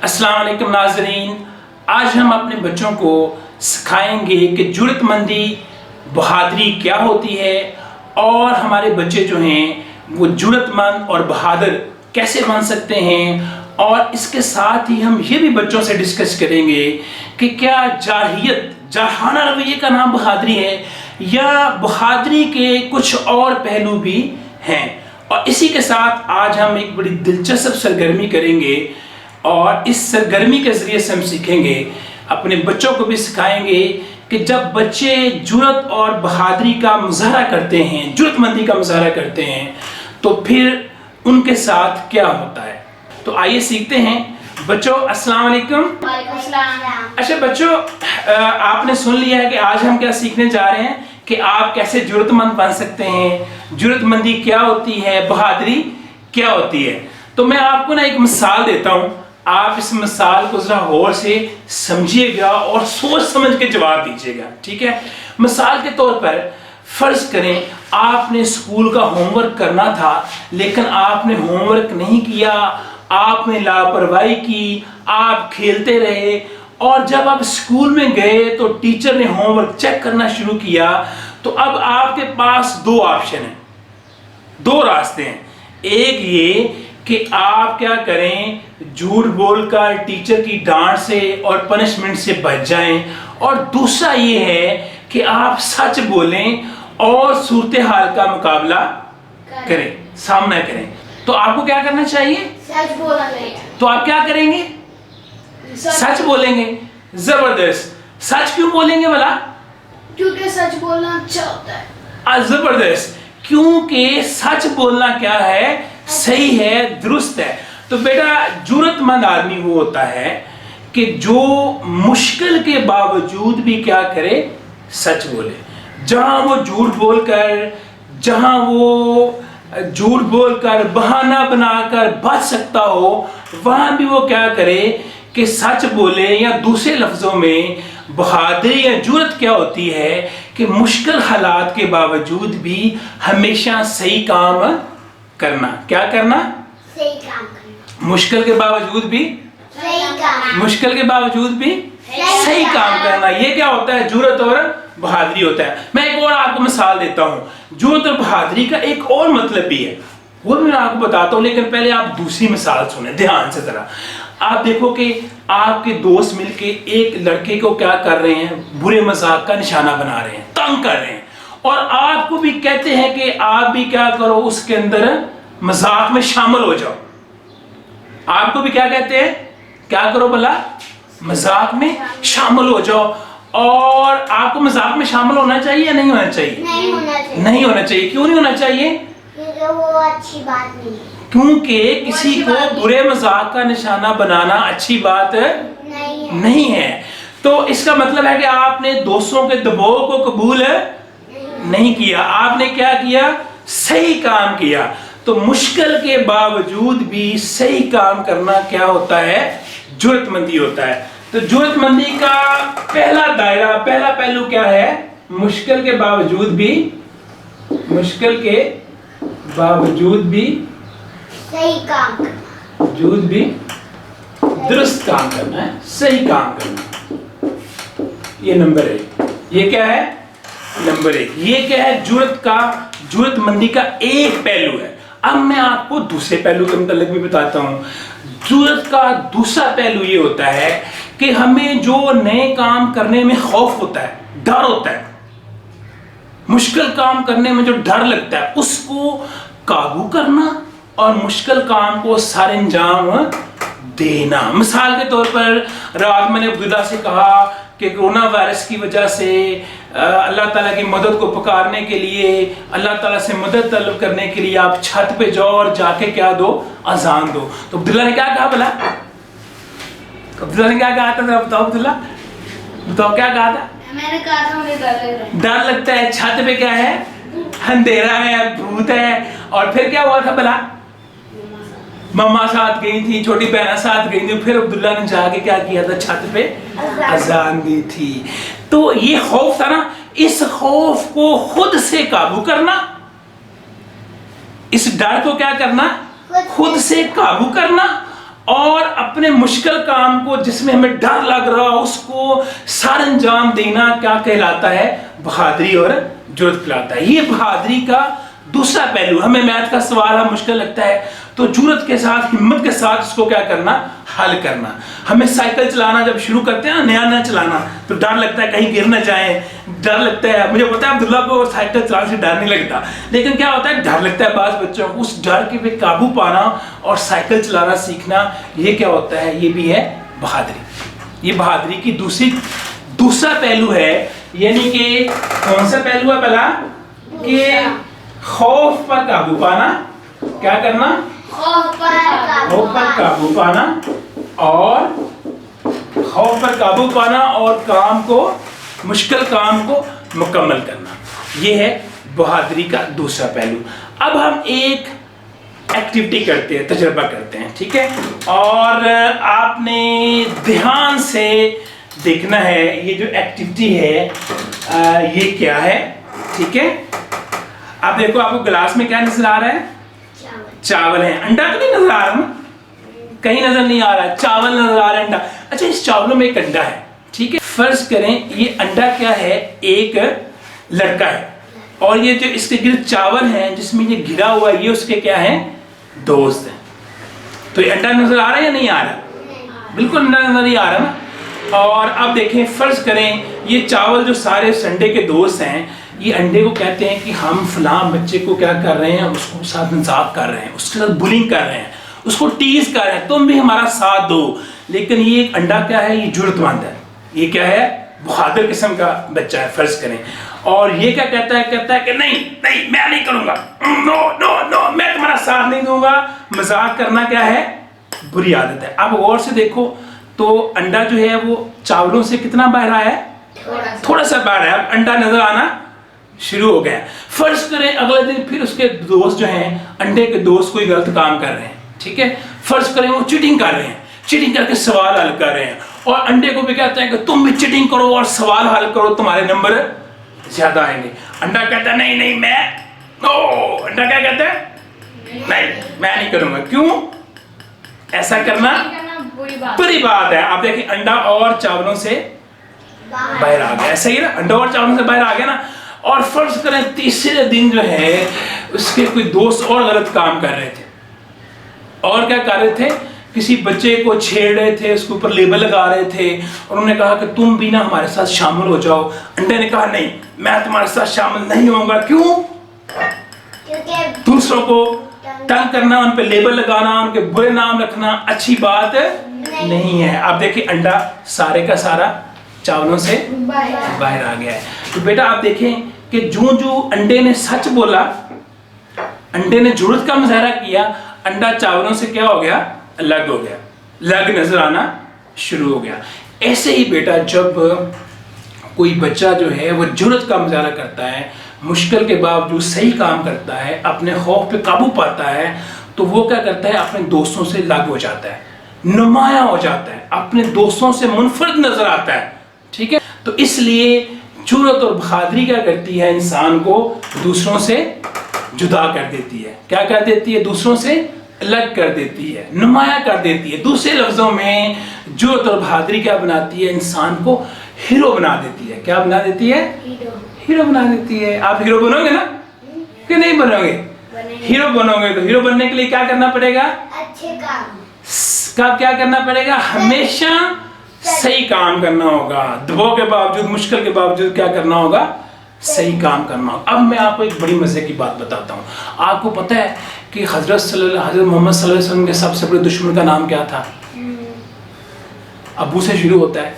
अस्सलाम वालेकुम नाज़रीन, आज हम अपने बच्चों को सिखाएंगे कि जुर्रतमंदी बहादुरी क्या होती है और हमारे बच्चे जो हैं वो जुर्रतमंद और बहादुर कैसे बन सकते हैं। और इसके साथ ही हम ये भी बच्चों से डिस्कस करेंगे कि क्या जारहाना रवैये का नाम बहादुरी है या बहादुरी के कुछ और पहलू भी हैं। और इसी के साथ आज हम एक बड़ी दिलचस्प सरगर्मी करेंगे और इस सरगर्मी के ज़रिए से हम सीखेंगे, अपने बच्चों को भी सिखाएंगे कि जब बच्चे जुर्रत और बहादुरी का मुजाहरा करते हैं, जुर्रतमंदी का मुजाहरा करते हैं, तो फिर उनके साथ क्या होता है। तो आइए सीखते हैं। बच्चों अस्सलाम वालेकुम। अच्छा बच्चों, आपने सुन लिया है कि आज हम क्या सीखने जा रहे हैं कि आप कैसे जुर्रतमंद बन सकते हैं, जुर्रतमंदी क्या होती है, बहादुरी क्या होती है। तो मैं आपको ना एक मिसाल देता हूँ, आप इस मिसाल को जरा गौर से समझिएगा और सोच समझ के जवाब दीजिएगा, ठीक है। मिसाल के तौर पर फर्ज करें आपने स्कूल का होमवर्क करना था लेकिन आपने होमवर्क नहीं किया, आपने लापरवाही की, आप खेलते रहे और जब आप स्कूल में गए तो टीचर ने होमवर्क चेक करना शुरू किया। तो अब आपके पास दो ऑप्शन हैं, दो रास्ते हैं। एक ये कि आप क्या करें, झूठ बोलकर टीचर की डांट से और पनिशमेंट से बच जाएं, और दूसरा ये है कि आप सच बोलें और सूरत हाल का मुकाबला करें, सामना करें। तो आपको क्या करना चाहिए? सच बोलना चाहिए। तो आप क्या करेंगे? सच बोलेंगे। जबरदस्त। सच क्यों बोलेंगे भला? क्योंकि सच बोलना अच्छा होता है। जबरदस्त। क्योंकि सच बोलना क्या है, सही है, दुरुस्त है। तो बेटा जुर्रतमंद आदमी वो होता है कि जो मुश्किल के बावजूद भी क्या करे, सच बोले। जहां वो झूठ बोलकर बहाना बनाकर बच सकता हो, वहां भी वो क्या करे कि सच बोले। या दूसरे लफ्जों में बहादुरी या जुर्रत क्या होती है कि मुश्किल हालात के बावजूद भी हमेशा सही काम करना। क्या करना? सही काम करना। मुश्किल के बावजूद भी सही काम करना। ये क्या होता है? जुर्रत और बहादुरी होता है। मैं एक और आपको मिसाल देता हूँ। जुर्रत और बहादुरी का एक और मतलब भी है, वो मैं आपको बताता हूँ, लेकिन पहले आप दूसरी मिसाल सुने ध्यान से जरा। आप देखो कि आपके दोस्त मिलके एक लड़के को क्या कर रहे हैं, बुरे मजाक का निशाना बना रहे हैं, तंग कर रहे हैं, और आपको भी कहते हैं कि आप भी क्या करो, उसके अंदर मजाक में शामिल हो जाओ। आपको भी क्या कहते हैं, क्या करो भला? मजाक में शामिल हो जाओ। और आपको मजाक में शामिल होना चाहिए या नहीं होना चाहिए? नहीं होना चाहिए। क्यों नहीं होना चाहिए? क्योंकि वो अच्छी बात नहीं है। क्योंकि किसी को बुरे मजाक का निशाना बनाना अच्छी बात नहीं है। तो इसका मतलब है कि आपने दोस्तों के दबाव को कबूल नहीं किया, आपने क्या किया? सही काम किया। तो मुश्किल के बावजूद भी सही काम करना क्या होता है? जुर्रतमंदी होता है। तो जुर्रतमंदी का पहला दायरा, पहला पहलू क्या है? मुश्किल के बावजूद भी सही काम करना, दुरुस्त काम करना है, सही काम करना। ये नंबर एक। ये क्या है? नंबर एक। ये क्या है? जुर्रतमंदी का एक पहलू है। अब मैं आपको दूसरे पहलू के मतलब भी बताता हूँ। जुर्रत का दूसरा पहलू ये होता है कि हमें जो नए काम करने में खौफ होता है, डर होता है, मुश्किल काम करने में जो डर लगता है, उसको काबू करना और मुश्किल काम को सरअंजाम देना। मिसाल के तौर पर रात मैंने अब्दुल्ला से कहा कि कोरोना वायरस की वजह से अल्लाह ताला की मदद को पुकारने के लिए, अल्लाह ताला से मदद तलब करने के लिए आप छत पे जाओ और जाके क्या दो? अजान दो। तो अब्दुल्ला ने क्या कहा भला? अब्दुल्ला ने क्या कहा था? बताओ अब्दुल्ला, बताओ क्या कहा था? मैंने कहा था मुझे डर लगता है, छत पे क्या है? अंधेरा है, भूत है। और फिर क्या हुआ था भला? मम्मा साथ गई थी, छोटी बहना साथ गई थी, फिर अब्दुल्ला ने जाके क्या किया था? छत पे अजान दी थी। तो ये खौफ था ना, इस खौफ को खुद से काबू करना, इस डर को क्या करना? खुद से काबू करना اور اپنے مشکل کام کو جس میں ہمیں ڈر لگ رہا اس کو سر انجام دینا کیا کہلاتا ہے؟ بہادری اور جرت کہلاتا ہے. یہ بہادری کا دوسرا پہلو. ہمیں میتھ کا سوال مشکل لگتا ہے تو جرت کے ساتھ ہمت کے ساتھ اس کو کیا کرنا؟ حل کرنا. ہمیں سائیکل چلانا جب شروع کرتے ہیں نیا نیا چلانا تو ڈر لگتا ہے کہیں گر نہ جائیں, ڈر لگتا ہے. مجھے پتا ہے عبداللہ کو سائیکل چلانے سے ڈر نہیں لگتا, لیکن کیا ہوتا ہے ڈر لگتا ہے بعض بچوں کو. اس ڈر کے پہ قابو پانا اور سائیکل چلانا سیکھنا یہ کیا ہوتا ہے؟ یہ بھی ہے بہادری. یہ بہادری کی دوسرا پہلو ہے. یعنی کہ کون سا پہلو ہے پہلا؟ کہ خوف پر قابو پانا. کیا کرنا؟ خوف پر قابو پانا اور کام کو, مشکل کام کو مکمل کرنا. یہ ہے بہادری کا دوسرا پہلو. اب ہم ایک ایکٹیویٹی کرتے ہیں, تجربہ کرتے ہیں, ٹھیک ہے؟ اور آپ نے دھیان سے دیکھنا ہے یہ جو ایکٹیویٹی ہے یہ کیا ہے, ٹھیک ہے؟ آپ دیکھو, آپ کو گلاس میں کیا نظر آ رہا ہے؟ چاول ہے. انڈا تو نہیں نظر آ رہا نا, کہیں نظر نہیں آ رہا. چاول نظر آ رہا ہے, انڈا. اچھا, اس چاولوں میں ایک انڈا ہے, ٹھیک ہے؟ فرض کریں یہ انڈا کیا ہے؟ ایک لڑکا ہے, اور یہ جو اس کے گرد چاول ہیں جس میں یہ گھرا ہوا ہے یہ اس کے کیا ہیں؟ دوست ہیں. تو یہ انڈا نظر آ رہا ہے یا نہیں آ رہا؟ بالکل انڈا نظر نہیں آ رہا نا. اور اب دیکھیں, فرض کریں یہ چاول جو سارے اس انڈے کے دوست ہیں, یہ انڈے کو کہتے ہیں کہ ہم فلاں بچے کو کیا کر رہے ہیں؟ اس کو ساتھ مذاق کر رہے ہیں, اس کے ساتھ بلنگ کر رہے ہیں, اس کو ٹیز کر رہے ہیں, تم بھی ہمارا ساتھ دو. لیکن یہ ایک انڈا کیا ہے؟ یہ جرت مند ہے. یہ کیا ہے؟ بہادر قسم کا بچہ ہے فرض کریں. اور یہ کیا کہتا ہے؟ کہتا ہے کہ نہیں نہیں میں نہیں کروں گا, نو نو نو, میں تمہارا ساتھ نہیں دوں گا. مذاق کرنا کیا ہے؟ بری عادت ہے. اب غور سے دیکھو تو انڈا جو ہے وہ چاولوں سے کتنا باہر آیا ہے؟ تھوڑا سا باہر ہے. اب انڈا نظر آنا شروع ہو گیا. فرض کریں اگلے دن پھر اس کے دوست جو ہیں, انڈے کے دوست کوئی غلط کام کر رہے ہیں, ٹھیک ہے؟ فرض کریں وہ چیٹنگ کر رہے ہیں, چیٹنگ کر کے سوال حل کر رہے ہیں, اور انڈے کو بھی کہتے ہیں کہ تم بھی چیٹنگ کرو اور سوال حل کرو, تمہارے نمبر زیادہ آئیں گے. انڈا کہتا ہے نہیں نہیں میں, انڈا کیا کہتا ہے؟ نہیں میں نہیں کروں گا. کیوں؟ ایسا کرنا بری بات ہے. آپ دیکھیں انڈا اور چاولوں سے باہر آ گیا. ایسا ہی نا, انڈا اور چاولوں سے باہر آ گیا نا. اور فرض کریں تیسرے دن جو ہے اس کے کوئی دوست اور غلط کام کر رہے تھے. اور کیا کر رہے تھے؟ کسی بچے کو چھیڑ رہے تھے, اس کے اوپر لیبل لگا رہے تھے, اور انہوں نے کہا کہ تم بھی نا ہمارے ساتھ شامل ہو جاؤ. انڈے نے کہا نہیں میں تمہارے ساتھ شامل نہیں ہوں گا. کیوں؟ دوسروں کو تنگ کرنا, ان پہ لیبل لگانا, ان کے برے نام رکھنا اچھی بات نہیں ہے. آپ دیکھیں انڈا سارے کا سارا چاولوں سے باہر آ گیا ہے. تو بیٹا آپ دیکھیں کہ جو انڈے نے سچ بولا, انڈے نے جرت کا مظاہرہ کیا, انڈا چاولوں سے کیا ہو گیا؟ الگ ہو گیا, الگ نظر آنا شروع ہو گیا. ایسے ہی بیٹا جب کوئی بچہ جو ہے وہ جرت کا مظاہرہ کرتا ہے, مشکل کے باوجود صحیح کام کرتا ہے, اپنے خوف پہ قابو پاتا ہے, تو وہ کیا کرتا ہے؟ اپنے دوستوں سے الگ ہو جاتا ہے, نمایاں ہو جاتا ہے, اپنے دوستوں سے منفرد نظر آتا ہے, ٹھیک ہے؟ تو اس لیے جرت اور بہادری کیا کرتی ہے؟ انسان کو دوسروں سے جدا کر دیتی ہے. کیا کر دیتی ہے؟ دوسروں سے الگ کر دیتی ہے, نمایاں کر دیتی ہے. دوسرے لفظوں میں جرت اور بہادری کیا بناتی ہے؟ انسان کو ہیرو بنا دیتی ہے. کیا بنا دیتی ہے؟ ہیرو بنا دیتی ہے. آپ ہیرو بنو گے نا کہ نہیں بنو گے؟ ہیرو بنو گے. تو ہیرو بننے کے لیے کیا کرنا پڑے گا؟ اچھے کام. کیا کرنا پڑے گا؟ ہمیشہ صحیح کام کرنا ہوگا. دباؤ کے باوجود, مشکل کے باوجود کیا کرنا ہوگا؟ صحیح کام کرنا ہوگا. اب میں آپ کو ایک بڑی مزے کی بات بتاتا ہوں. آپ کو پتہ ہے کہ حضرت محمد صلی اللہ علیہ وسلم کے سب سے بڑے دشمن کا نام کیا تھا؟ ابو سے شروع ہوتا ہے.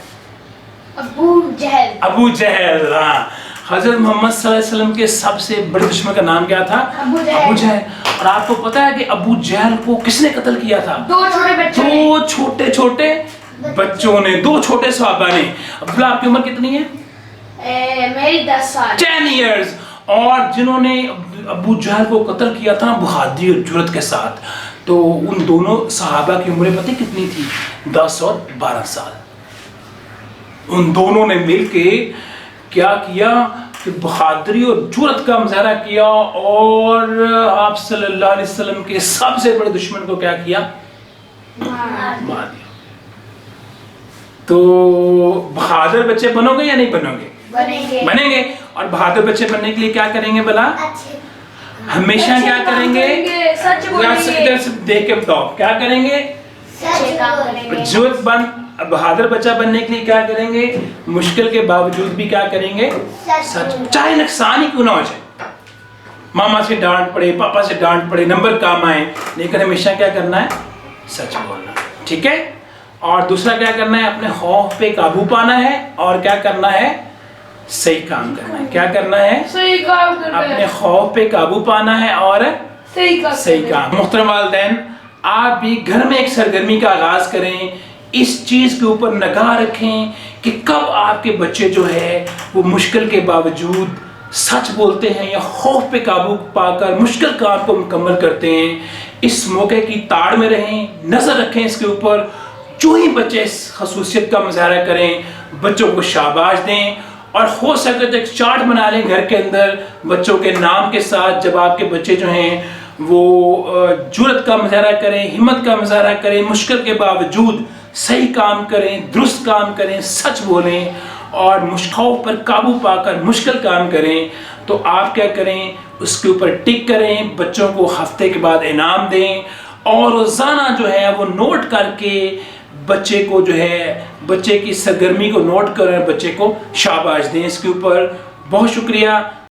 ابو جہل. ابو جہل. ہاں, حضرت محمد صلی اللہ علیہ وسلم کے سب سے بڑے دشمن کا نام کیا تھا؟ ابو جہل. اور آپ کو پتہ ہے کہ ابو جہل کو کس نے قتل کیا تھا؟ دو چھوٹے چھوٹے بچوں نے, دو چھوٹے صحابہ نے. عبداللہ آپ کی عمر کتنی ہے؟ میری 10 سال. 10 ایئرز. اور جنہوں نے ابو جہل کو قتل کیا تھا بہادری اور جرت کے ساتھ, تو ان دونوں صحابہ کی عمریں پتہ کتنی تھی؟ 10 اور 12 سال. ان دونوں نے مل کے کیا کیا کہ بہادری اور جرت کا مظاہرہ کیا, اور آپ صلی اللہ علیہ وسلم کے سب سے بڑے دشمن کو کیا کیا؟ मार मार दिया। तो बहादुर बच्चे बनोगे या नहीं बनोगे? बनेंगे। बनेंगे। और बहादुर बच्चे बनने के लिए क्या करेंगे भला? हमेशा क्या करेंगे? सच बोलेंगे। इधर से देख के बताओ, क्या करेंगे? अच्छे काम करेंगे। जरूरतमंद बहादुर बच्चा बनने के लिए क्या करेंगे? मुश्किल के बावजूद भी क्या करेंगे? सच, चाहे नुकसान ही क्यों ना हो जाए, मामा से डांट पड़े, पापा से डांट पड़े, नंबर काम आए, लेकिन हमेशा क्या करना है? सच बोलना। ठीक है। और दूसरा क्या करना है? अपने खौफ पे काबू पाना है और क्या करना है? सही काम करना है। क्या करना है? सही काम करना है। अपने खौफ पे काबू पाना है और सही काम। मुहतरम वालिदैन, आप भी घर में एक सरगर्मी का आगाज करें, इस चीज के ऊपर निगाह रखें कि कब आपके बच्चे जो है वो मुश्किल के बावजूद सच बोलते हैं या खौफ पे काबू पाकर मुश्किल काम को मुकम्मल करते हैं। इस मौके की ताड़ में रहें, नजर रखें इसके ऊपर। जो ही बच्चे इस खसूसियत का मुजाहरा करें, बच्चों को शाबाश दें और हो सके तो एक चार्ट बना लें घर के अंदर बच्चों के नाम के साथ। जब आपके बच्चे जो हैं वो जुर्रत का मुजाहरा करें, हिम्मत का मुजाहरा करें, मुश्किल के बावजूद सही काम करें, दुरुस्त काम करें, सच बोलें और मुश्किलों पर काबू पाकर मुश्किल काम करें, तो आप क्या करें? उसके ऊपर टिक करें, बच्चों को हफ्ते के बाद इनाम दें और रोज़ाना जो है वो नोट करके बच्चे को जो है, बच्चे की सरगर्मी को नोट करें, बच्चे को शाबाश दें। इसके ऊपर बहुत शुक्रिया।